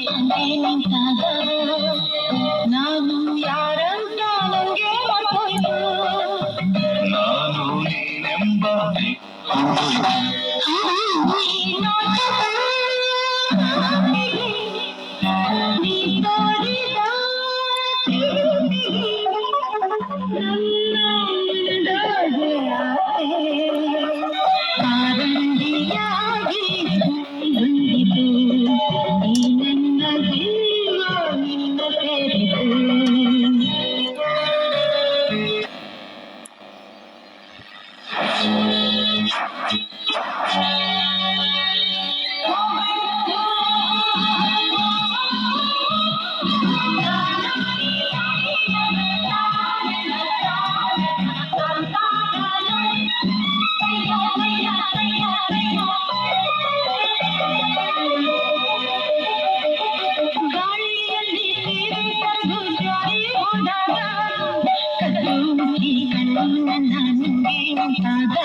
ಅಂದೇ ನಿಂತಾಗ ನಾನು ಯಾರಂತ ನಂಗೆ ಮರ್ತೋಯ್ತು. ನಾನು ನೀನೆಂಬ ನೀ ತೋರಿದ ಕಾರಂಜಿಯಾಗಿ ಬಂದಿತು ಈ ನನ್ನ ಜೀವ ನಿನ್ನ ಸೇರಿತು. ಗಾಳಿಯಲ್ಲಿ ಸೀರೆ ಕರೆದು ಜಾರಿ ಹೋದಾಗ ಕದ್ದು ಮುಚ್ಚಿ ಕಣ್ಣನ್ನ ನುಂಗಿ ನಿಂತಾಗ